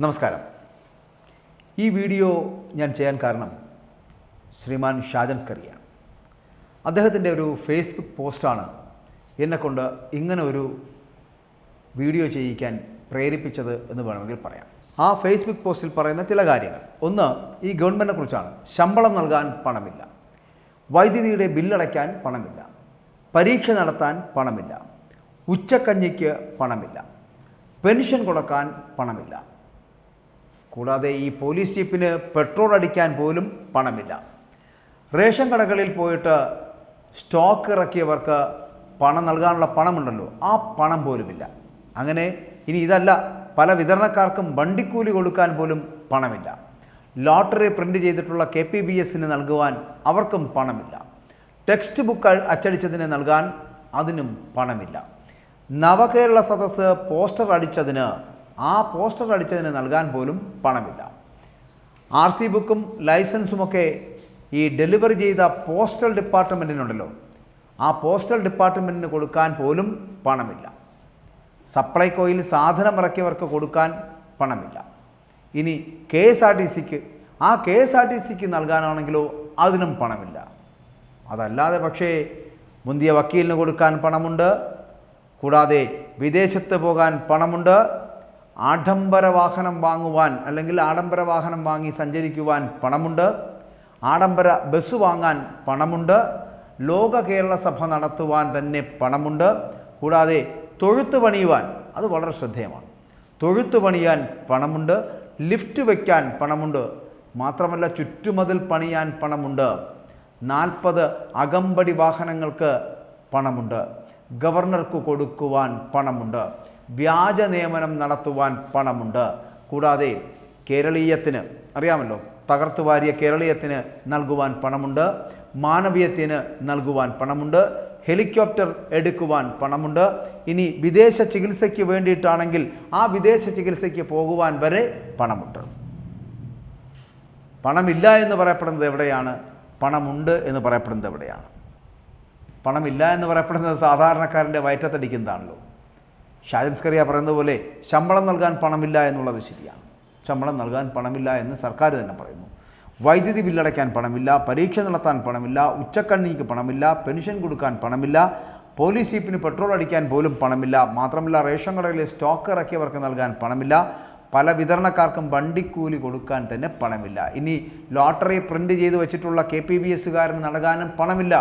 നമസ്കാരം. ഈ വീഡിയോ ഞാൻ ചെയ്യാൻ കാരണം ശ്രീമാൻ ഷാജൻ സ്കറിയ അദ്ദേഹത്തിൻ്റെ ഒരു ഫേസ്ബുക്ക് പോസ്റ്റാണ് എന്നെക്കൊണ്ട് ഇങ്ങനെ ഒരു വീഡിയോ ചെയ്യിക്കാൻ പ്രേരിപ്പിച്ചത് എന്ന് വേണമെങ്കിൽ പറയാം. ആ ഫേസ്ബുക്ക് പോസ്റ്റിൽ പറയുന്ന ചില കാര്യങ്ങൾ, ഒന്ന് ഈ ഗവൺമെൻറ്റിനെ കുറിച്ചാണ്. ശമ്പളം നൽകാൻ പണമില്ല, വൈദ്യുതിയുടെ ബില്ലടയ്ക്കാൻ പണമില്ല, പരീക്ഷ നടത്താൻ പണമില്ല, ഉച്ചക്കഞ്ഞിക്ക് പണമില്ല, പെൻഷൻ കൊടുക്കാൻ പണമില്ല, കൂടാതെ ഈ പോലീസ് ജീപ്പിന് പെട്രോൾ അടിക്കാൻ പോലും പണമില്ല, റേഷൻ കടകളിൽ പോയിട്ട് സ്റ്റോക്ക് ഇറക്കിയവർക്ക് പണം നൽകാനുള്ള പണമുണ്ടല്ലോ, ആ പണം പോലുമില്ല. അങ്ങനെ ഇനി ഇതല്ല, പല വിതരണക്കാർക്കും വണ്ടിക്കൂലി കൊടുക്കാൻ പോലും പണമില്ല, ലോട്ടറി പ്രിൻ്റ് ചെയ്തിട്ടുള്ള KPBS നൽകുവാൻ അവർക്കും പണമില്ല, ടെക്സ്റ്റ് ബുക്ക് അച്ചടിച്ചതിന് നൽകാൻ അതിനും പണമില്ല, നവകേരള സദസ്സ് പോസ്റ്റർ അടിച്ചതിന് നൽകാൻ പോലും പണമില്ല, RC ബുക്കും ലൈസൻസുമൊക്കെ ഈ ഡെലിവറി ചെയ്ത പോസ്റ്റൽ ഡിപ്പാർട്ട്മെൻറ്റിനുണ്ടല്ലോ, ആ പോസ്റ്റൽ ഡിപ്പാർട്ട്മെൻറ്റിന് കൊടുക്കാൻ പോലും പണമില്ല, സപ്ലൈകോയിൽ സാധനം ഇറക്കിയവർക്ക് കൊടുക്കാൻ പണമില്ല. ഇനി KSRTCക്ക് നൽകാനാണെങ്കിലോ അതിനും പണമില്ല. അതല്ലാതെ പക്ഷേ മുന്തിയ വക്കീലിന് കൊടുക്കാൻ പണമുണ്ട്, കൂടാതെ വിദേശത്ത് പോകാൻ പണമുണ്ട്, ആഡംബര വാഹനം വാങ്ങുവാൻ അല്ലെങ്കിൽ ആഡംബര വാഹനം വാങ്ങി സഞ്ചരിക്കുവാൻ പണമുണ്ട്, ആഡംബര ബസ് വാങ്ങാൻ പണമുണ്ട്, ലോക കേരള സഭ നടത്തുവാൻ തന്നെ പണമുണ്ട്, കൂടാതെ തൊഴുത്ത് പണിയുവാൻ, അത് വളരെ ശ്രദ്ധേയമാണ്, തൊഴുത്ത് പണിയാൻ പണമുണ്ട്, ലിഫ്റ്റ് വയ്ക്കാൻ പണമുണ്ട്, മാത്രമല്ല ചുറ്റുമതിൽ പണിയാൻ പണമുണ്ട്, 40 അകമ്പടി വാഹനങ്ങൾക്ക് പണമുണ്ട്, ഗവർണർക്ക് കൊടുക്കുവാൻ പണമുണ്ട്, വ്യാജ നിയമനം നടത്തുവാൻ പണമുണ്ട്, കൂടാതെ കേരളീയത്തിന് അറിയാമല്ലോ, തകർത്തുവാരിയ കേരളീയത്തിന് നൽകുവാൻ പണമുണ്ട്, മാനവീയത്തിന് നൽകുവാൻ പണമുണ്ട്, ഹെലികോപ്റ്റർ എടുക്കുവാൻ പണമുണ്ട്. ഇനി വിദേശ ചികിത്സയ്ക്ക് വേണ്ടിയിട്ടാണെങ്കിൽ ആ വിദേശ ചികിത്സയ്ക്ക് പോകുവാൻ വരെ പണമുണ്ട്. പണമില്ല എന്ന് പറയപ്പെടുന്നത് എവിടെയാണ്? പണമുണ്ട് എന്ന് പറയപ്പെടുന്നത് എവിടെയാണ്? പണമില്ല എന്ന് പറയപ്പെടുന്നത് സാധാരണക്കാരൻ്റെ വയറ്റത്തടിക്കുന്നതാണല്ലോ. ഷാജൻ സ്കറിയ പറയുന്നത് പോലെ ശമ്പളം നൽകാൻ പണമില്ല എന്നുള്ളത് ശരിയാണ്. ശമ്പളം നൽകാൻ പണമില്ല എന്ന് സർക്കാർ തന്നെ പറയുന്നു. വൈദ്യുതി ബില്ലടയ്ക്കാൻ പണമില്ല, പരീക്ഷ നടത്താൻ പണമില്ല, ഉച്ചക്കണ്ണിക്ക് പണമില്ല, പെൻഷൻ കൊടുക്കാൻ പണമില്ല, പോലീസ് ജീപ്പിന് പെട്രോൾ അടിക്കാൻ പോലും പണമില്ല, മാത്രമല്ല റേഷൻ കടകളിൽ സ്റ്റോക്ക് ഇറക്കിയവർക്ക് നൽകാൻ പണമില്ല, പല വിതരണക്കാർക്കും വണ്ടിക്കൂലി കൊടുക്കാൻ തന്നെ പണമില്ല, ഇനി ലോട്ടറി പ്രിൻ്റ് ചെയ്ത് വെച്ചിട്ടുള്ള KPBSകാരന് നൽകാനും പണമില്ല.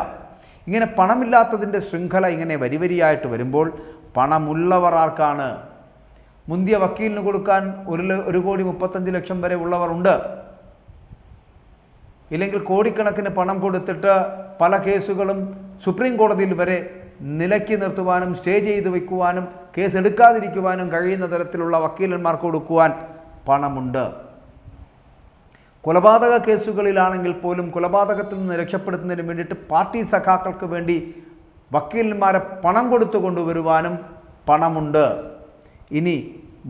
ഇങ്ങനെ പണമില്ലാത്തതിൻ്റെ ശൃംഖല ഇങ്ങനെ വരിവരിയായിട്ട് വരുമ്പോൾ പണമുള്ളവർ ആർക്കാണ്? മുന്തിയ വക്കീലിന് കൊടുക്കാൻ 1,35,00,000 വരെ ഉള്ളവർ ഉണ്ട്. ഇല്ലെങ്കിൽ കോടിക്കണക്കിന് പണം കൊടുത്തിട്ട് പല കേസുകളും സുപ്രീം കോടതിയിൽ വരെ നിലയ്ക്ക് നിർത്തുവാനും സ്റ്റേ ചെയ്ത് വയ്ക്കുവാനും കേസ് എടുക്കാതിരിക്കുവാനും കഴിയുന്ന തരത്തിലുള്ള വക്കീലന്മാർക്ക് കൊടുക്കുവാൻ പണമുണ്ട്. കൊലപാതക കേസുകളിലാണെങ്കിൽ പോലും കൊലപാതകത്തിൽ നിന്ന് രക്ഷപ്പെടുത്തുന്നതിന് വേണ്ടിയിട്ട് പാർട്ടി സഖാക്കൾക്ക് വേണ്ടി വക്കീലന്മാരെ പണം കൊടുത്തു കൊണ്ടുവരുവാനും പണമുണ്ട്. ഇനി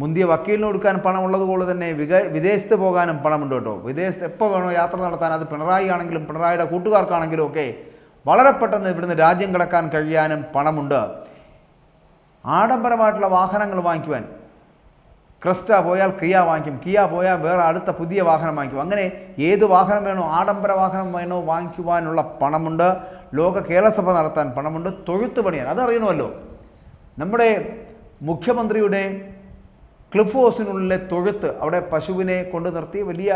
മുന്തിയ വക്കീലിന് കൊടുക്കാൻ പണമുള്ളതുപോലെ തന്നെ വിദേശത്ത് പോകാനും പണമുണ്ട് കേട്ടോ. വിദേശത്ത് എപ്പോൾ വേണോ യാത്ര നടത്താൻ, അത് പിണറായി ആണെങ്കിലും പിണറായിയുടെ കൂട്ടുകാർക്കാണെങ്കിലും ഒക്കെ വളരെ പെട്ടെന്ന് ഇവിടുന്ന് രാജ്യം കിടക്കാൻ കഴിയാനും പണമുണ്ട്. ആഡംബരമായിട്ടുള്ള വാഹനങ്ങൾ വാങ്ങിക്കുവാൻ, ക്രിസ്റ്റ പോയാൽ കിയ വാങ്ങിക്കും, കിയ പോയാൽ വേറെ അടുത്ത പുതിയ വാഹനം വാങ്ങിക്കും, അങ്ങനെ ഏത് വാഹനം വേണോ, ആഡംബര വാഹനം വേണോ വാങ്ങിക്കുവാനുള്ള പണമുണ്ട്. ലോക കേരളസഭ നടത്താൻ പണമുണ്ട്, തൊഴുത്ത് പണിയാൻ, അതറിയണമല്ലോ. നമ്മുടെ മുഖ്യമന്ത്രിയുടെ ക്ലിഫ് ഹൗസിനുള്ളിലെ തൊഴുത്ത്, അവിടെ പശുവിനെ കൊണ്ട് നിർത്തി വലിയ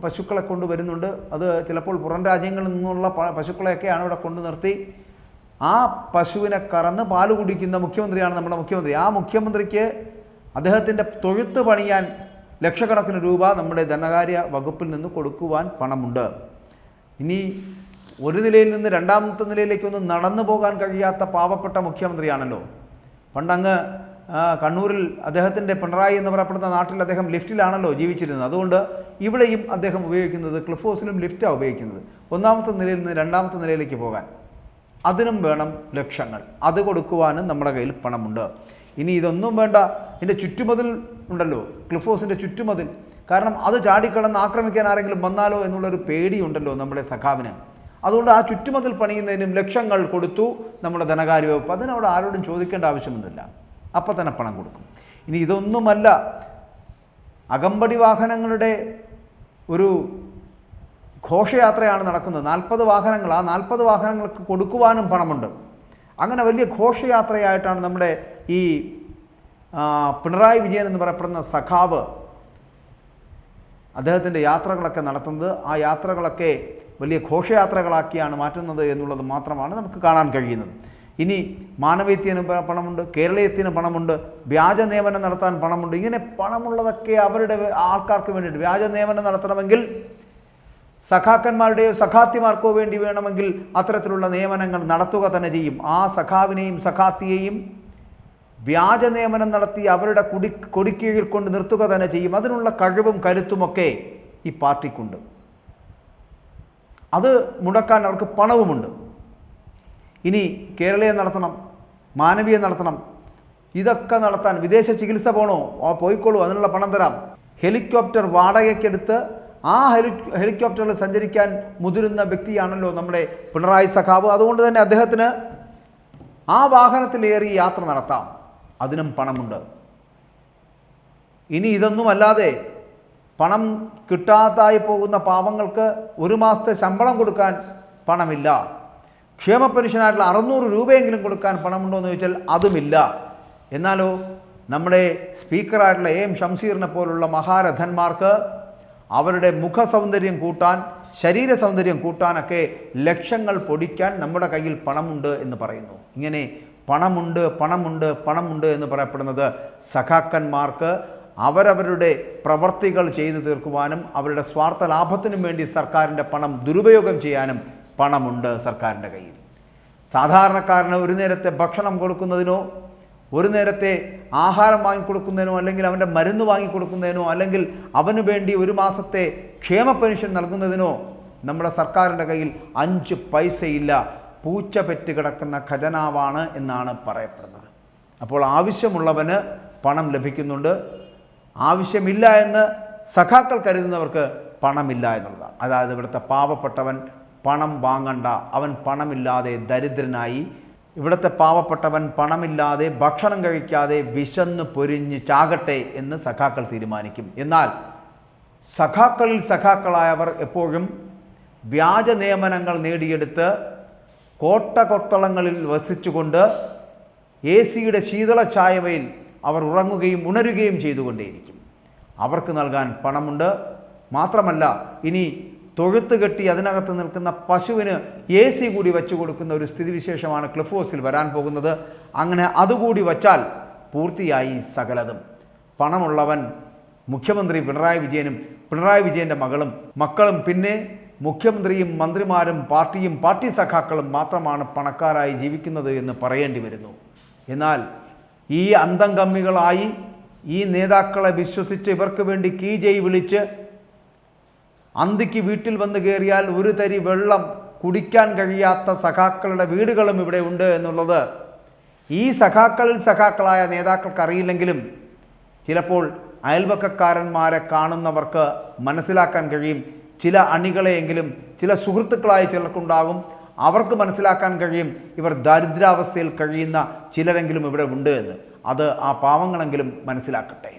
പശുക്കളെ കൊണ്ടുവരുന്നുണ്ട്. അത് ചിലപ്പോൾ പുറം രാജ്യങ്ങളിൽ നിന്നുള്ള പശുക്കളെയൊക്കെയാണ് ഇവിടെ കൊണ്ടു നിർത്തി ആ പശുവിനെ കറന്ന് പാല് കുടിക്കുന്ന മുഖ്യമന്ത്രിയാണ് നമ്മുടെ മുഖ്യമന്ത്രി. ആ മുഖ്യമന്ത്രിക്ക് അദ്ദേഹത്തിൻ്റെ തൊഴുത്ത് പണിയാൻ ലക്ഷക്കണക്കിന് രൂപ നമ്മുടെ ധനകാര്യ വകുപ്പിൽ നിന്ന് കൊടുക്കുവാൻ പണമുണ്ട്. ഇനി ഒരു നിലയിൽ നിന്ന് രണ്ടാമത്തെ നിലയിലേക്കൊന്നും നടന്നു പോകാൻ കഴിയാത്ത പാവപ്പെട്ട മുഖ്യമന്ത്രിയാണല്ലോ. പണ്ടങ്ങ് കണ്ണൂരിൽ അദ്ദേഹത്തിൻ്റെ പിണറായി എന്ന് പറയപ്പെടുന്ന നാട്ടിൽ അദ്ദേഹം ലിഫ്റ്റിലാണല്ലോ ജീവിച്ചിരുന്നത്. അതുകൊണ്ട് ഇവിടെയും അദ്ദേഹം ഉപയോഗിക്കുന്നത്, ക്ലിഫ് ഹൗസിലും ലിഫ്റ്റാണ് ഉപയോഗിക്കുന്നത്, ഒന്നാമത്തെ നിലയിൽ നിന്ന് രണ്ടാമത്തെ നിലയിലേക്ക് പോകാൻ. അതിനും വേണം ലക്ഷങ്ങൾ, അത് കൊടുക്കുവാനും നമ്മുടെ കയ്യിൽ പണമുണ്ട്. ഇനി ഇതൊന്നും വേണ്ട, ഇതിൻ്റെ ചുറ്റുമതിൽ ഉണ്ടല്ലോ, ക്ലിഫ് ഹൗസിൻ്റെ ചുറ്റുമതിൽ, കാരണം അത് ചാടിക്കടന്ന് ആക്രമിക്കാൻ ആരെങ്കിലും വന്നാലോ എന്നുള്ളൊരു പേടിയുണ്ടല്ലോ നമ്മുടെ സഖാവിന്. അതുകൊണ്ട് ആ ചുറ്റുമതിൽ പണിയുന്നതിനും ലക്ഷങ്ങൾ കൊടുത്തു നമ്മുടെ ധനകാര്യ വകുപ്പ്. അതിനവിടെ ആരോടും ചോദിക്കേണ്ട ആവശ്യമൊന്നുമില്ല, അപ്പം തന്നെ പണം കൊടുക്കും. ഇനി ഇതൊന്നുമല്ല, അകമ്പടി വാഹനങ്ങളുടെ ഒരു ഘോഷയാത്രയാണ് നടക്കുന്നത്. 40 വാഹനങ്ങൾ, ആ 40 വാഹനങ്ങൾക്ക് കൊടുക്കുവാനും പണമുണ്ട്. അങ്ങനെ വലിയ ഘോഷയാത്രയായിട്ടാണ് നമ്മുടെ ഈ പിണറായി വിജയൻ എന്ന് പറയപ്പെടുന്ന സഖാവ് അദ്ദേഹത്തിൻ്റെ യാത്രകളൊക്കെ നടത്തുന്നത്. ആ യാത്രകളൊക്കെ വലിയ ഘോഷയാത്രകളാക്കിയാണ് മാറ്റുന്നത് എന്നുള്ളത് മാത്രമാണ് നമുക്ക് കാണാൻ കഴിയുന്നത്. ഇനി മാനവീയത്തിന് പണമുണ്ട്, കേരളീയത്തിന് പണമുണ്ട്, വ്യാജ നിയമനം നടത്താൻ പണമുണ്ട്. ഇങ്ങനെ പണമുള്ളതൊക്കെ അവരുടെ ആൾക്കാർക്ക് വേണ്ടിയിട്ട് വ്യാജ നിയമനം നടത്തണമെങ്കിൽ സഖാക്കന്മാരുടെയോ സഖാത്തിമാർക്കോ വേണ്ടി വേണമെങ്കിൽ അത്തരത്തിലുള്ള നിയമനങ്ങൾ നടത്തുക തന്നെ ചെയ്യും. ആ സഖാവിനെയും സഖാത്തിയെയും വ്യാജ നിയമനം നടത്തി അവരുടെ കൊടിക്കീഴിൽ കൊണ്ട് നിർത്തുക തന്നെ ചെയ്യും. അതിനുള്ള കഴിവും കരുത്തുമൊക്കെ ഈ പാർട്ടിക്കുണ്ട്. അത് മുടക്കാൻ അവർക്ക് പണവുമുണ്ട്. ഇനി കേരളീയം നടത്തണം, മാനവീയം നടത്തണം, ഇതൊക്കെ നടത്താൻ വിദേശ ചികിത്സ പോകണോ? പോയിക്കോളൂ, അതിനുള്ള പണം തരാം. ഹെലികോപ്റ്റർ വാടകയ്ക്കെടുത്ത് ആ ഹെലികോപ്റ്ററിൽ സഞ്ചരിക്കാൻ മുതിരുന്ന വ്യക്തിയാണല്ലോ നമ്മുടെ പിണറായി സഖാവ്. അതുകൊണ്ട് തന്നെ അദ്ദേഹത്തിന് ആ വാഹനത്തിലേറി യാത്ര നടത്താം, അതിനും പണമുണ്ട്. ഇനി ഇതൊന്നുമല്ലാതെ പണം കിട്ടാതായി പോകുന്ന പാവങ്ങൾക്ക് 1 മാസത്തെ ശമ്പളം കൊടുക്കാൻ പണമില്ല. ക്ഷേമ പെൻഷനായിട്ടുള്ള 600 രൂപയെങ്കിലും കൊടുക്കാൻ പണമുണ്ടോ എന്ന് ചോദിച്ചാൽ അതുമില്ല. എന്നാലോ നമ്മുടെ സ്പീക്കറായിട്ടുള്ള AM ഷംസീറിനെ പോലുള്ള മഹാരഥന്മാർക്ക് അവരുടെ മുഖസൗന്ദര്യം കൂട്ടാൻ, ശരീര സൗന്ദര്യം കൂട്ടാനൊക്കെ ലക്ഷങ്ങൾ പൊടിക്കാൻ നമ്മുടെ കയ്യിൽ പണമുണ്ട് എന്ന് പറയുന്നു. ഇങ്ങനെ പണമുണ്ട് പണമുണ്ട് പണമുണ്ട് എന്ന് പറയപ്പെടുന്നത് സഖാക്കന്മാർക്ക് അവരവരുടെ പ്രവർത്തികൾ ചെയ്തു തീർക്കുവാനും അവരുടെ സ്വാർത്ഥ ലാഭത്തിനും വേണ്ടി സർക്കാരിൻ്റെ പണം ദുരുപയോഗം ചെയ്യാനും പണമുണ്ട് സർക്കാരിൻ്റെ കയ്യിൽ. സാധാരണക്കാരന് ഒരു നേരത്തെ ഭക്ഷണം കൊടുക്കുന്നതിനോ, ഒരു നേരത്തെ ആഹാരം വാങ്ങിക്കൊടുക്കുന്നതിനോ, അല്ലെങ്കിൽ അവൻ്റെ മരുന്ന് വാങ്ങിക്കൊടുക്കുന്നതിനോ, അല്ലെങ്കിൽ അവന് വേണ്ടി 1 മാസത്തെ ക്ഷേമ പെൻഷൻ നൽകുന്നതിനോ നമ്മുടെ സർക്കാരിൻ്റെ കയ്യിൽ 5 പൈസയില്ല. പൂച്ച പെറ്റ് കിടക്കുന്ന ഖജനാവാണ് എന്നാണ് പറയപ്പെടുന്നത്. അപ്പോൾ ആവശ്യമുള്ളവന് പണം ലഭിക്കുന്നുണ്ട്, ആവശ്യമില്ല എന്ന് സഖാക്കൾ കരുതുന്നവർക്ക് പണമില്ല എന്നുള്ളതാണ്. അതായത് ഇവിടുത്തെ പാവപ്പെട്ടവൻ പണം വാങ്ങണ്ട, അവൻ പണമില്ലാതെ ദരിദ്രനായി, ഇവിടുത്തെ പാവപ്പെട്ടവൻ പണമില്ലാതെ ഭക്ഷണം കഴിക്കാതെ വിശന്ന് പൊരിഞ്ഞ് ചാകട്ടെ എന്ന് സഖാക്കൾ തീരുമാനിക്കും. എന്നാൽ സഖാക്കളിൽ സഖാക്കളായവർ എപ്പോഴും വ്യാജ നിയമനങ്ങൾ നേടിയെടുത്ത് കോട്ടകൊത്തളങ്ങളിൽ വസിച്ചുകൊണ്ട് AC-യുടെ ശീതള ഛായവയിൽ അവർ ഉറങ്ങുകയും ഉണരുകയും ചെയ്തുകൊണ്ടേയിരിക്കും. അവർക്ക് നൽകാൻ പണമുണ്ട്. മാത്രമല്ല ഇനി തൊഴുത്ത് കെട്ടി അതിനകത്ത് നിൽക്കുന്ന പശുവിന് AC കൂടി വെച്ചു കൊടുക്കുന്ന ഒരു സ്ഥിതിവിശേഷമാണ് ക്ലിഫ് ഹൗസിൽ വരാൻ പോകുന്നത്. അങ്ങനെ അതുകൂടി വച്ചാൽ പൂർത്തിയായി സകലതും. പണമുള്ളവൻ മുഖ്യമന്ത്രി പിണറായി വിജയനും പിണറായി വിജയൻ്റെ മക്കളും പിന്നെ മുഖ്യമന്ത്രിയും മന്ത്രിമാരും പാർട്ടിയും പാർട്ടി സഖാക്കളും മാത്രമാണ് പണക്കാരായി ജീവിക്കുന്നത് എന്ന് പറയേണ്ടി വരുന്നു. എന്നാൽ ഈ അന്തം കമ്മികളായി ഈ നേതാക്കളെ വിശ്വസിച്ച് ഇവർക്ക് വേണ്ടി കീജയ് വിളിച്ച് അന്തിക്ക് വീട്ടിൽ വന്ന് കയറിയാൽ ഒരു തരി വെള്ളം കുടിക്കാൻ കഴിയാത്ത സഖാക്കളുടെ വീടുകളും ഇവിടെ ഉണ്ട് എന്നുള്ളത് ഈ സഖാക്കളിൽ സഖാക്കളായ നേതാക്കൾക്ക് അറിയില്ലെങ്കിലും ചിലപ്പോൾ അയൽവക്കക്കാരന്മാരെ കാണുന്നവർക്ക് മനസ്സിലാക്കാൻ കഴിയും. ചില അണികളെയെങ്കിലും ചില സുഹൃത്തുക്കളായി ചിലർക്കുണ്ടാകും, അവർക്ക് മനസ്സിലാക്കാൻ കഴിയും ഇവർ ദാരിദ്ര്യാവസ്ഥയിൽ കഴിയുന്ന ചിലരെങ്കിലും ഇവിടെ ഉണ്ട് എന്ന്. അത് ആ പാവങ്ങളെങ്കിലും മനസ്സിലാക്കട്ടെ.